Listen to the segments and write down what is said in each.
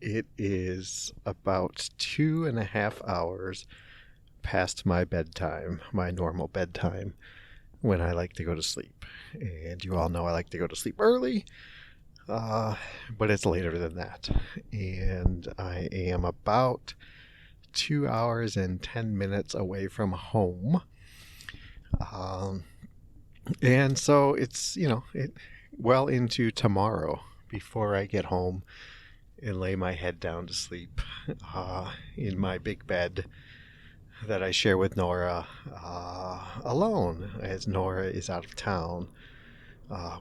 It is about 2.5 hours past my bedtime, my normal bedtime, when I like to go to sleep. And you all know I like to go to sleep early, uh, but it's later than that. And I am about 2 hours and 10 minutes away from home. Um, and so it's well into tomorrow before I get home and lay my head down to sleep in my big bed that I share with Nora alone, as Nora is out of town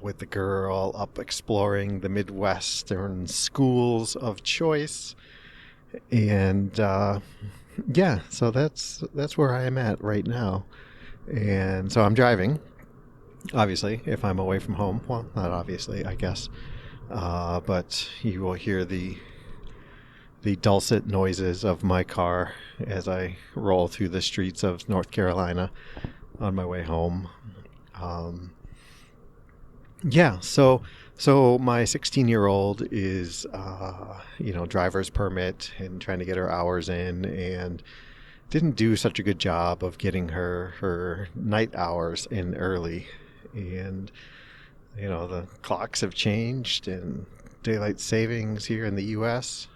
with the girl up exploring the Midwestern schools of choice. And yeah, so that's where I am at right now. And so I'm driving, obviously, if I'm away from home. Well, not obviously, I guess. But you will hear the dulcet noises of my car as I roll through the streets of North Carolina on my way home. Yeah, so my 16-year-old is, driver's permit and trying to get her hours in, and didn't do such a good job of getting her night hours in early. And the clocks have changed and daylight savings here in the U.S.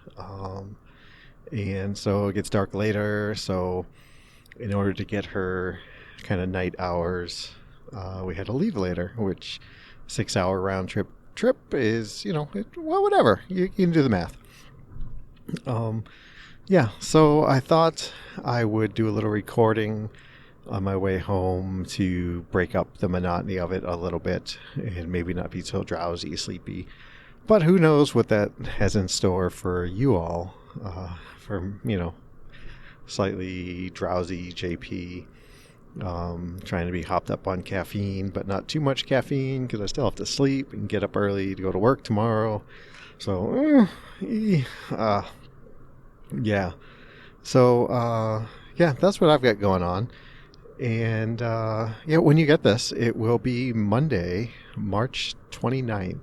And so it gets dark later. So in order to get her kind of night hours, we had to leave later, which 6-hour round trip is, well, whatever. You can do the math. Yeah, so I thought I would do a little recording on my way home to break up the monotony of it a little bit and maybe not be so drowsy, sleepy. But who knows what that has in store for you all, for, slightly drowsy JP, trying to be hopped up on caffeine, but not too much caffeine because I still have to sleep and get up early to go to work tomorrow. So, yeah. So, yeah, that's what I've got going on. And, when you get this, it will be Monday, March 29th,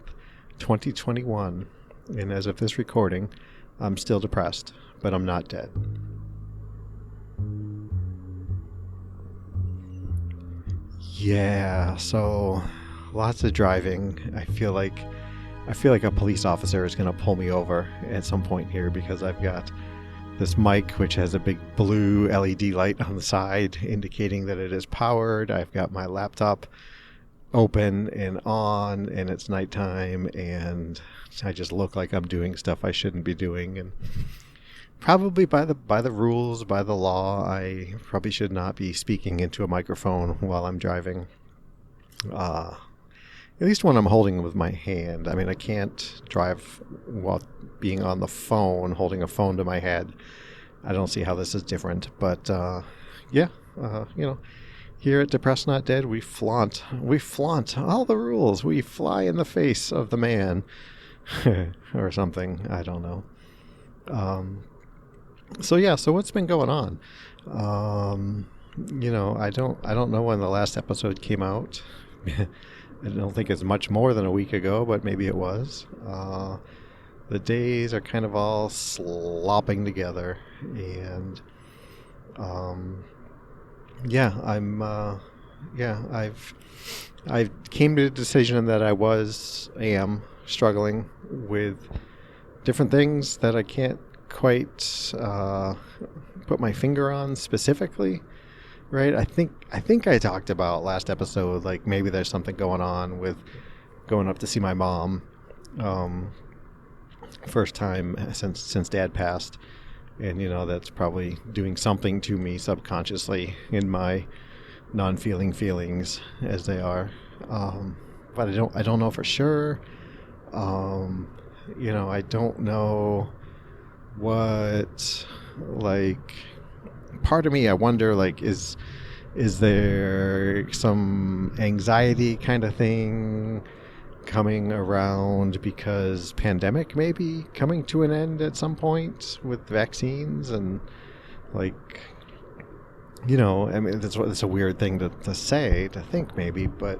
2021. And as of this recording, I'm still depressed, but I'm not dead. Yeah, so lots of driving. I feel like a police officer is going to pull me over at some point here because I've got this mic, which has a big blue LED light on the side indicating that it is powered. I've got my laptop open and on, and it's nighttime, and I just look like I'm doing stuff I shouldn't be doing. And probably by the rules, by the law, I probably should not be speaking into a microphone while I'm driving. At least when I'm holding with my hand. I mean, I can't drive while being on the phone, holding a phone to my head. I don't see how this is different. But, here at Depressed Not Dead, we flaunt all the rules. We fly in the face of the man. Or something. I don't know. So what's been going on? I don't know when the last episode came out. I don't think it's much more than a week ago, but maybe it was. The days are kind of all slopping together, and I've came to the decision that I am struggling with different things that I can't quite put my finger on specifically. Right, I think I talked about last episode, like maybe there's something going on with going up to see my mom, first time since Dad passed, and that's probably doing something to me subconsciously in my non-feeling feelings as they are, but I don't know for sure. I don't know what, like, part of me, I wonder, like, is there some anxiety kind of thing coming around because pandemic maybe coming to an end at some point with vaccines, and like, I mean, that's a weird thing to say, to think maybe, but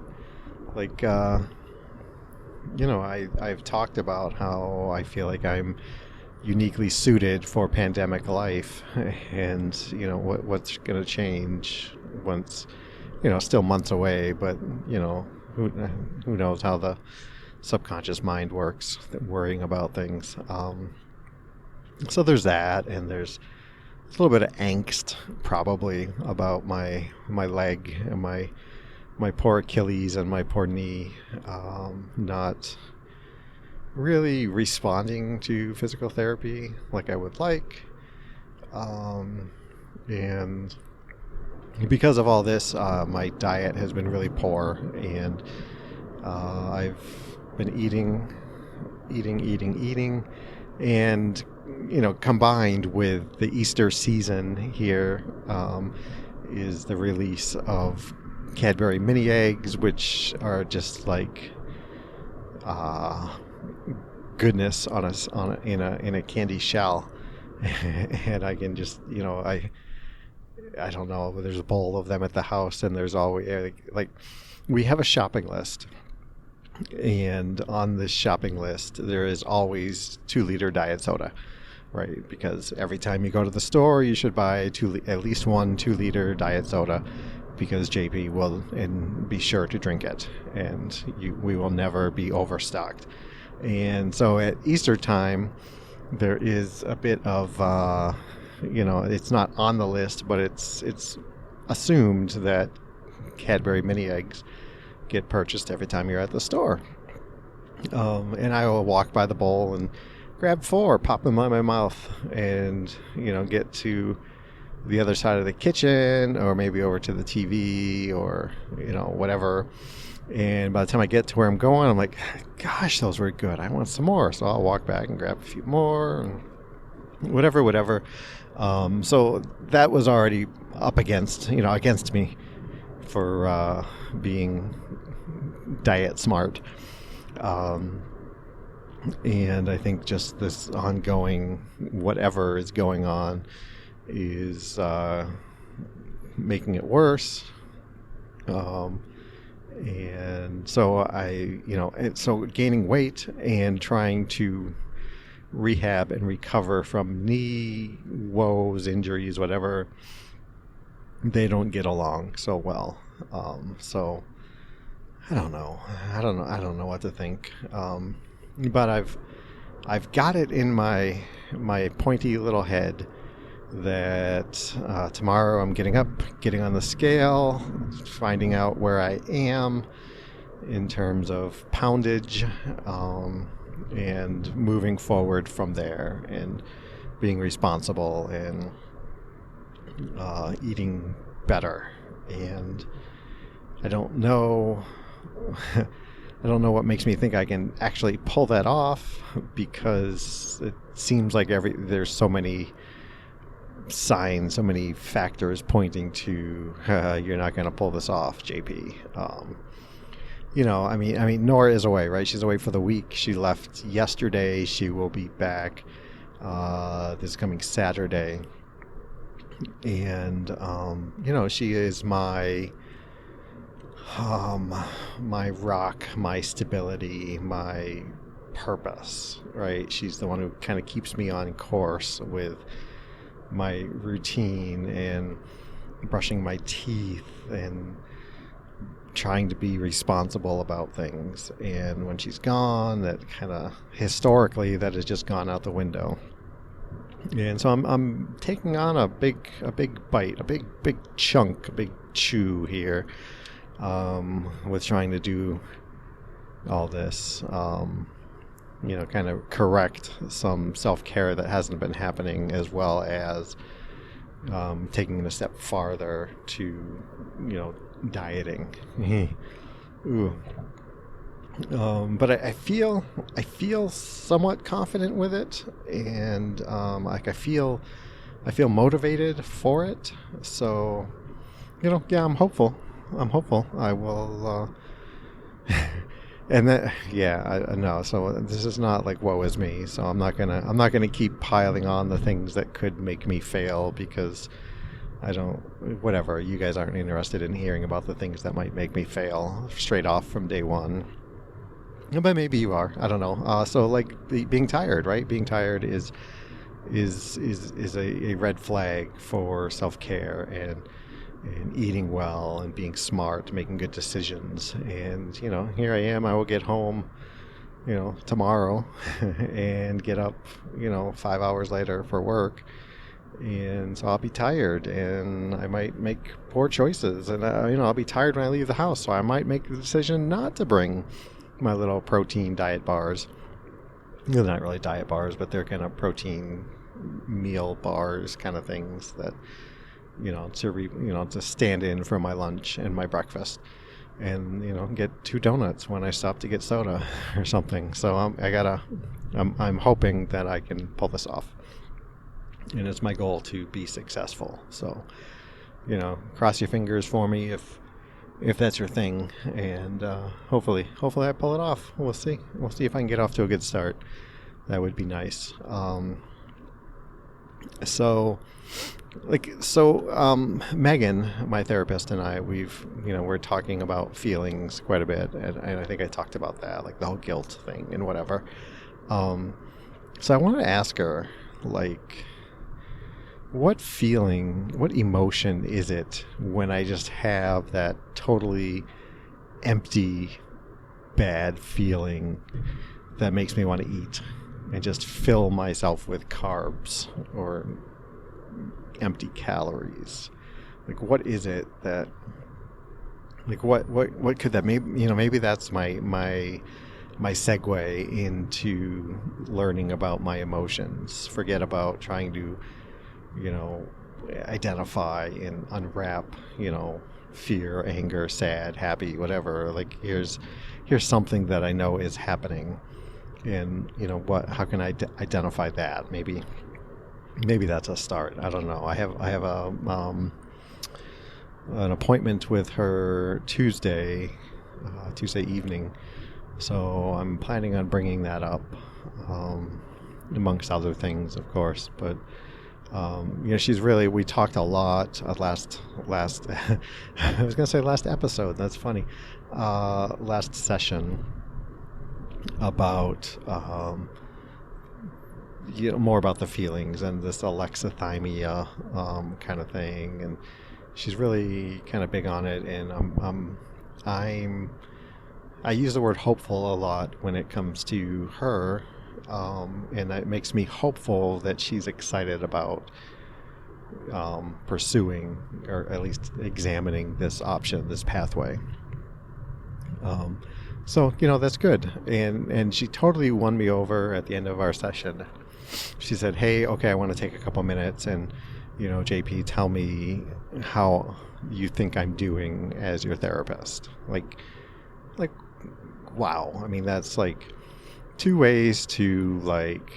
like, I've talked about how I feel like I'm uniquely suited for pandemic life. And what's going to change once, still months away, but who knows how the subconscious mind works, worrying about things. So there's that, and there's a little bit of angst probably about my leg and my poor Achilles and my poor knee, not really responding to physical therapy like I would like. And because of all this, my diet has been really poor, and I've been eating, and combined with the Easter season here, is the release of Cadbury mini eggs, which are just like goodness in a candy shell. And I can just I don't know, but there's a bowl of them at the house, and there's always like we have a shopping list, and on this shopping list there is always 2-liter diet soda, right? Because every time you go to the store, you should buy at least one 2-liter diet soda, because JP will and be sure to drink it, and we will never be overstocked. And so at Easter time, there is a bit of it's not on the list, but it's assumed that Cadbury mini eggs get purchased every time you're at the store. And I will walk by the bowl and grab 4, pop them in my mouth, and get to the other side of the kitchen, or maybe over to the TV, or whatever. And by the time I get to where I'm going, I'm like, gosh, those were good, I want some more. So I'll walk back and grab a few more, and whatever. So that was already up against me for being diet smart. And I think just this ongoing whatever is going on is making it worse. And so so gaining weight and trying to rehab and recover from knee woes, injuries, whatever, they don't get along so well. So I don't know what to think. But I've got it in my pointy little head that tomorrow I'm getting on the scale, finding out where I am in terms of poundage, and moving forward from there, and being responsible, and eating better. And I don't know what makes me think I can actually pull that off, because it seems like there's so many signs, so many factors pointing to you're not going to pull this off, JP. I mean, Nora is away, right? She's away for the week. She left yesterday. She will be back this coming Saturday. And she is my rock, my stability, my purpose, right? She's the one who kind of keeps me on course with my routine and brushing my teeth and trying to be responsible about things. And when she's gone, that kind of historically that has just gone out the window. And so I'm taking on a big bite, a big chunk, a big chew here, with trying to do all this, kind of correct some self-care that hasn't been happening, as well as taking it a step farther to, dieting. Ooh. But I feel somewhat confident with it, and I feel motivated for it. So, yeah, I'm hopeful. I will. And that, yeah, I know. So this is not like woe is me. So I'm not gonna keep piling on the things that could make me fail, because whatever. You guys aren't interested in hearing about the things that might make me fail straight off from day one. But maybe you are. I don't know. So like being tired, right? Being tired is a red flag for self care and eating well and being smart, making good decisions. And here I am. I will get home, tomorrow, and get up, 5 hours later for work. And so I'll be tired, and I might make poor choices, and I'll be tired when I leave the house. So I might make the decision not to bring my little protein diet bars. They're not really diet bars, but they're kind of protein meal bars, kind of things that to stand in for my lunch and my breakfast, and get 2 donuts when I stop to get soda or something. So I'm hoping that I can pull this off, and it's my goal to be successful. So cross your fingers for me if that's your thing, and hopefully I pull it off. We'll see if I can get off to a good start. That would be nice. Megan, my therapist, and I, we're talking about feelings quite a bit, and I think I talked about that, like the whole guilt thing and whatever. So I wanted to ask her, like, what emotion is it when I just have that totally empty, bad feeling that makes me want to eat and just fill myself with carbs or empty calories? Like, what is it that, like, what could that, maybe that's my segue into learning about my emotions. Forget about trying to identify and unwrap fear, anger, sad, happy, whatever. Like, here's something that I know is happening, and how can I identify that? Maybe that's a start. I don't know. I have an appointment with her Tuesday evening, so I'm planning on bringing that up, amongst other things, of course. But she's really, we talked a lot last I was gonna say last episode, that's funny, last session, about more about the feelings and this alexithymia kind of thing, and she's really kind of big on it, and I use the word hopeful a lot when it comes to her. And it makes me hopeful that she's excited about pursuing, or at least examining, this option, this pathway. So that's good. And she totally won me over at the end of our session. She said, "Hey, okay, I want to take a couple minutes, and JP, tell me how you think I'm doing as your therapist." Like, wow. I mean, that's like 2 ways to like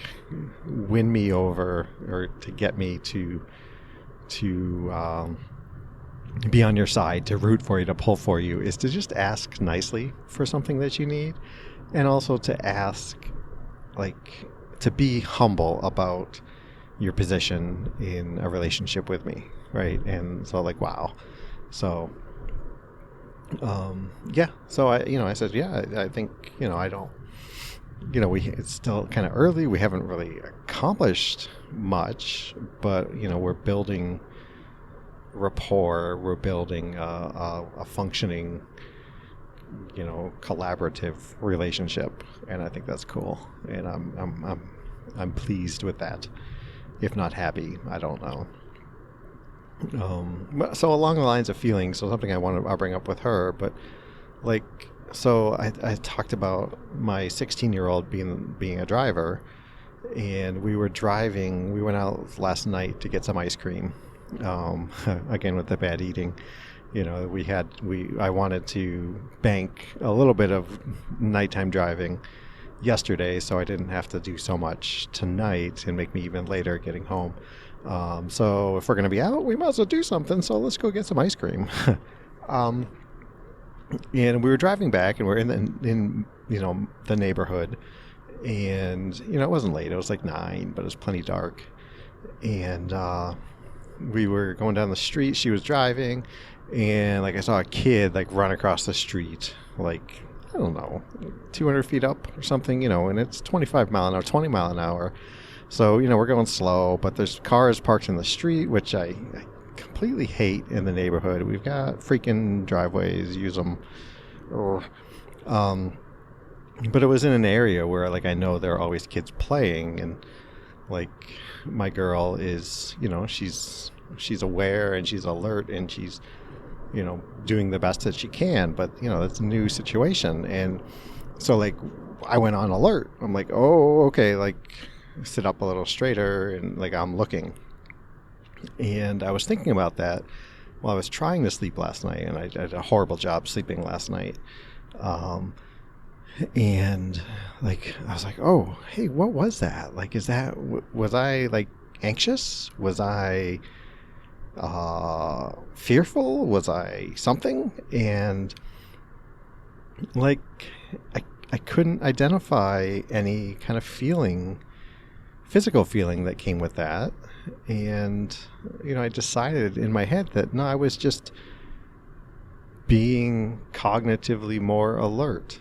win me over, or to get me to be on your side, to root for you, to pull for you, is to just ask nicely for something that you need, and also to ask, like, to be humble about your position in a relationship with me, right? And so, like, wow. So so I said, yeah, I think I don't, it's still kind of early. We haven't really accomplished much, but we're building rapport. We're building a functioning, collaborative relationship, and I think that's cool. And I'm pleased with that. If not happy, I don't know. So along the lines of feelings, so something I'll bring up with her, but like. So I talked about my 16-year-old being a driver, and we went out last night to get some ice cream, again with the bad eating. I wanted to bank a little bit of nighttime driving yesterday, so I didn't have to do so much tonight and make me even later getting home. So if we're going to be out, we might as well do something, so let's go get some ice cream. And we were driving back, and we're in the neighborhood, and it wasn't late. It was like 9, but it was plenty dark. And we were going down the street. She was driving, and like I saw a kid like run across the street, like I don't know, 200 feet up or something, and it's 25 mile an hour, 20 mile an hour. So, we're going slow, but there's cars parked in the street, which I completely hate in the neighborhood. We've got freaking driveways, use them. But it was in an area where, like, I know there are always kids playing, and, like, my girl is, she's aware and she's alert and she's, doing the best that she can. But, it's a new situation. And so, like, I went on alert. I'm like, oh, okay, like, sit up a little straighter, and, like, I'm looking. And I was thinking about that while I was trying to sleep last night, and I did a horrible job sleeping last night. And, like, I was like, oh, hey, what was that? Like, was I, like, anxious? Was I fearful? Was I something? And, like, I couldn't identify any kind of physical feeling that came with that. And, I decided in my head that, no, I was just being cognitively more alert.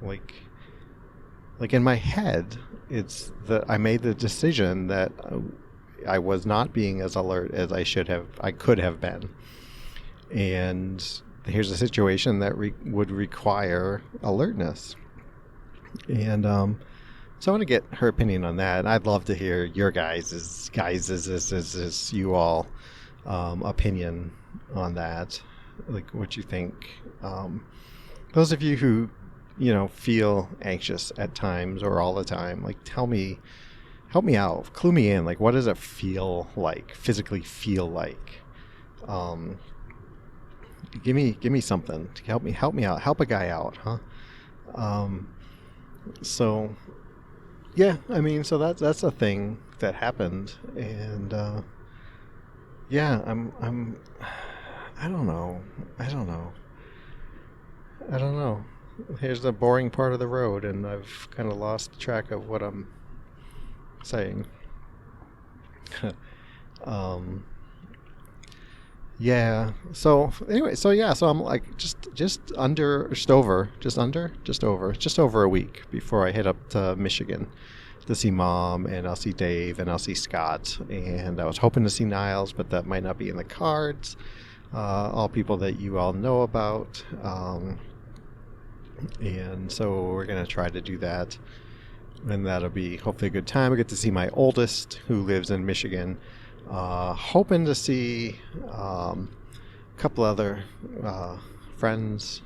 Like in my head, it's that I made the decision that I was not being as alert as I could have been. And here's a situation that would require alertness. And so I want to get her opinion on that. And I'd love to hear your guys' you all opinion on that. Like, what you think. Those of you who feel anxious at times or all the time, like, help me out, clue me in. Like, what does it feel like, physically feel like? Give me something to help me out, help a guy out, huh? So yeah, I mean, so that's a thing that happened. And yeah, I don't know. Here's the boring part of the road, and I've kind of lost track of what I'm saying. Yeah. So anyway, so I'm like just over a week before I head up to Michigan to see Mom, and I'll see Dave, and I'll see Scott, and I was hoping to see Niles, but that might not be in the cards. All people that you all know about. And so we're going to try to do that, and that'll be hopefully a good time. I get to see my oldest, who lives in Michigan, hoping to see a couple other friends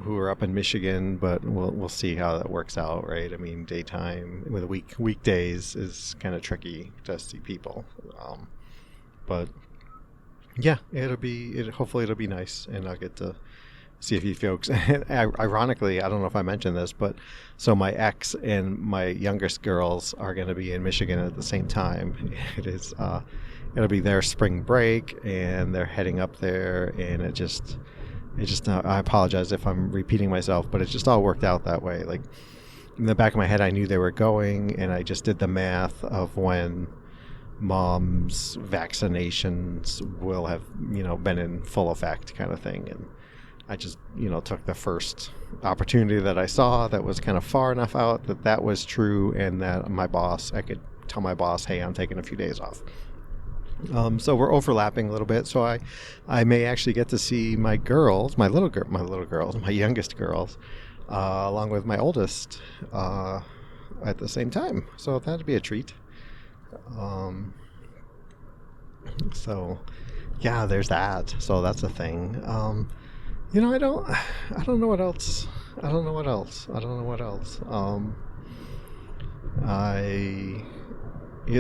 who are up in Michigan, but we'll see how that works out, right? I mean, daytime with weekdays is kind of tricky to see people, but yeah, hopefully it'll be nice, and I'll get to see a few folks. Ironically, I don't know if I mentioned this, but so my ex and my youngest girls are going to be in Michigan at the same time. It'll be their spring break, and they're heading up there, and it just I apologize if I'm repeating myself, but it just all worked out that way. Like, in the back of my head, I knew they were going, and I just did the math of when Mom's vaccinations will have been in full effect, kind of thing. And I just took the first opportunity that I saw that was kind of far enough out that was true, and that I could tell my boss, hey, I'm taking a few days off. So we're overlapping a little bit, so I may actually get to see my girls, my youngest girls, along with my oldest, at the same time. So that'd be a treat. So yeah, there's that. So that's a thing. I don't know what else.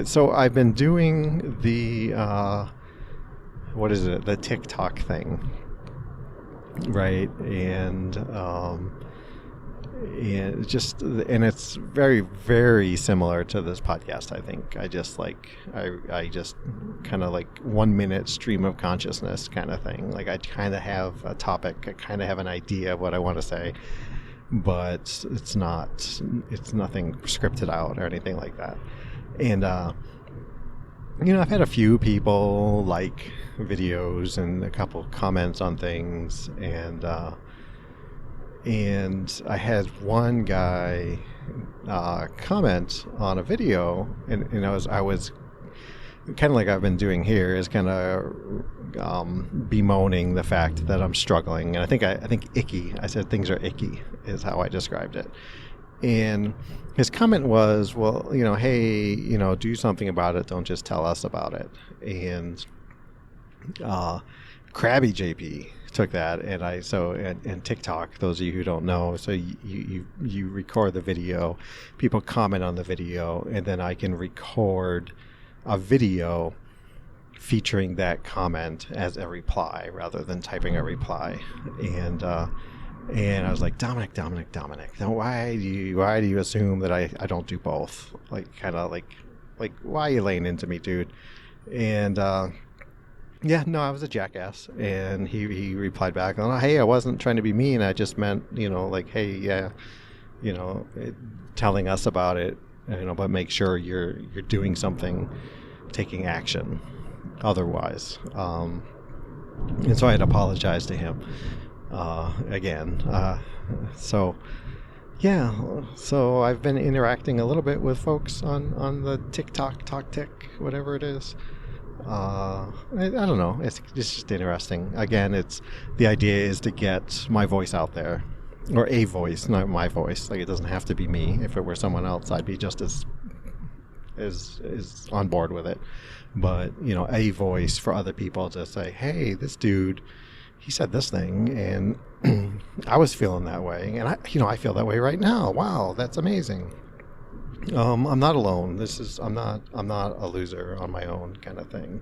So I've been doing the the TikTok thing, right? And it's very, very similar to this podcast. I think I just kind of like 1 minute stream of consciousness kind of thing. Like, I kind of have a topic, I kind of have an idea of what I want to say, but it's nothing scripted out or anything like that. And I've had a few people like videos and a couple comments on things, and And I had one guy comment on a video, and I was kind of like I've been doing here, is kind of bemoaning the fact that I'm struggling. And I think icky. I said things are icky is how I described it. And his comment was, well, hey, do something about it. Don't just tell us about it. And Krabby JP took that, and TikTok. Those of you who don't know, so you record the video, people comment on the video, and then I can record a video featuring that comment as a reply rather than typing a reply. And I was like, Dominic, why do you assume that I don't do both? Like, kind of like why are you laying into me, dude? And yeah, no, I was a jackass. And he replied back, oh, hey, I wasn't trying to be mean. I just meant, like, hey, yeah, telling us about it, but make sure you're doing something, taking action otherwise. And so I had apologized to him again. So I've been interacting a little bit with folks on the TikTok, whatever it is. I don't know. It's just interesting. Again, the idea is to get my voice out there, or a voice, not my voice. Like, it doesn't have to be me. If it were someone else, I'd be just as on board with it. But a voice for other people to say, hey, this dude, he said this thing, and I was feeling that way, and I feel that way right now. Wow, that's amazing. I'm not alone. I'm not a loser on my own, kind of thing,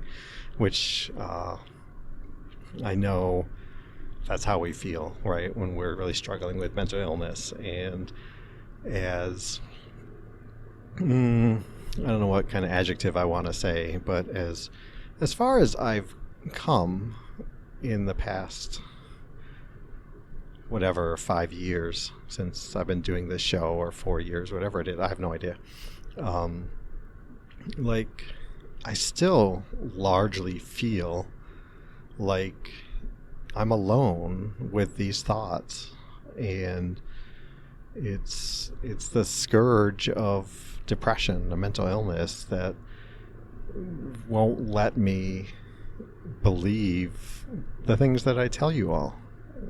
which I know that's how we feel, right, when we're really struggling with mental illness. And as I don't know what kind of adjective I want to say, but as far as I've come in the past, whatever, 5 years since I've been doing this show, or 4 years, whatever it is, I have no idea. I still largely feel like I'm alone with these thoughts, and it's the scourge of depression, a mental illness that won't let me believe the things that I tell you all.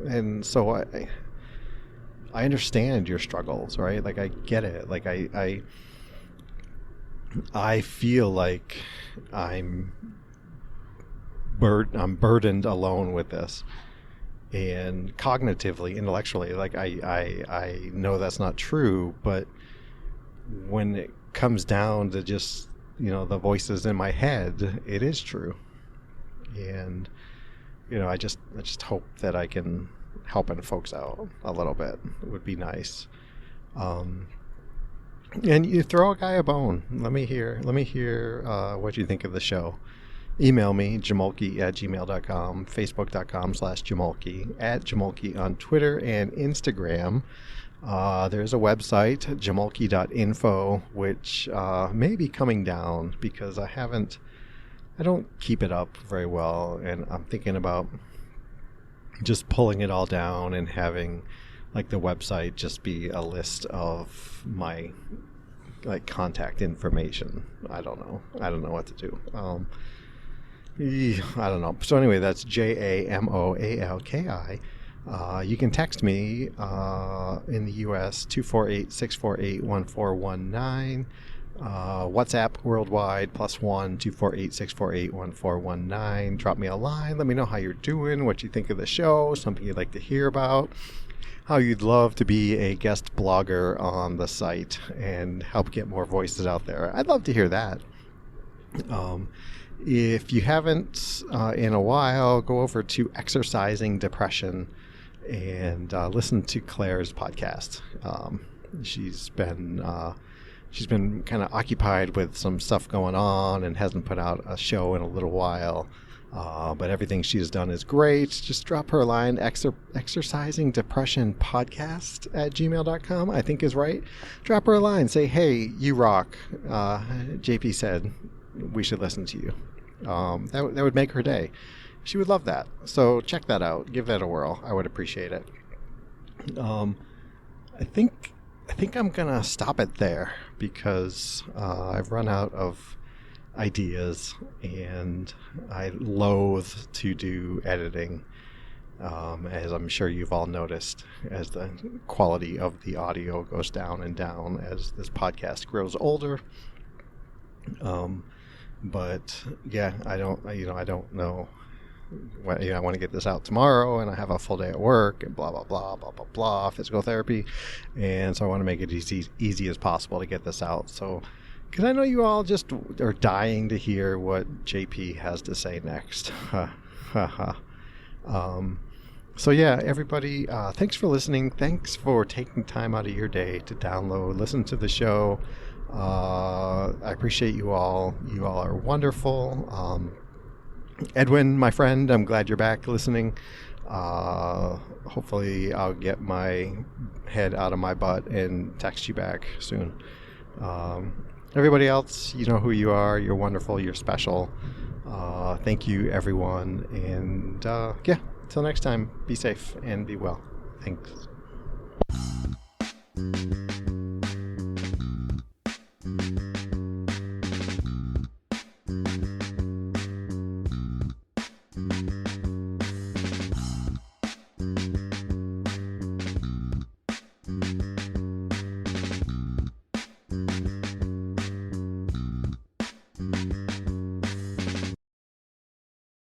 And so I understand your struggles, right? Like, I get it. Like, I feel like I'm burdened alone with this, and cognitively, intellectually, like, I know that's not true, but when it comes down to just the voices in my head, it is true. And I just hope that I can helping folks out a little bit. It would be nice. And you throw a guy a bone. Let me hear what you think of the show. Email me, jamulke@gmail.com, facebook.com/jamulke, @jamulke on Twitter and Instagram. There's a website, jamulke.info, which may be coming down because I don't keep it up very well, and I'm thinking about just pulling it all down and having like the website just be a list of my contact information. I don't know what to do. I don't know. So anyway, that's JAMOALKI. You can text me in the US 248-648-1419. WhatsApp worldwide +1 248-648-1419. Drop me a line. Let me know how you're doing, what you think of the show, something you'd like to hear about, how you'd love to be a guest blogger on the site and help get more voices out there. I'd love to hear that. If you haven't in a while, go over to Exercising Depression and listen to Claire's podcast. She's been kind of occupied with some stuff going on and hasn't put out a show in a little while. But everything she's done is great. Just drop her a line, Exercising Depression Podcast @gmail.com, I think is right. Drop her a line. Say, hey, you rock. JP said we should listen to you. That would make her day. She would love that. So check that out. Give that a whirl. I would appreciate it. Um, I think I'm gonna stop it there because I've run out of ideas, and I loathe to do editing. As I'm sure you've all noticed, as the quality of the audio goes down and down as this podcast grows older. Um, but yeah, I don't know. I want to get this out tomorrow, and I have a full day at work, and blah blah blah blah blah blah, physical therapy, and so I want to make it easy as possible to get this out. So, because I know you all just are dying to hear what JP has to say next. um, so yeah, everybody, thanks for listening. Thanks for taking time out of your day to download, listen to the show. I appreciate you all. You all are wonderful. Edwin, my friend, I'm glad you're back listening. Hopefully, I'll get my head out of my butt and text you back soon. Everybody else, you know who you are. You're wonderful. You're special. Thank you, everyone. And yeah, till next time, be safe and be well. Thanks.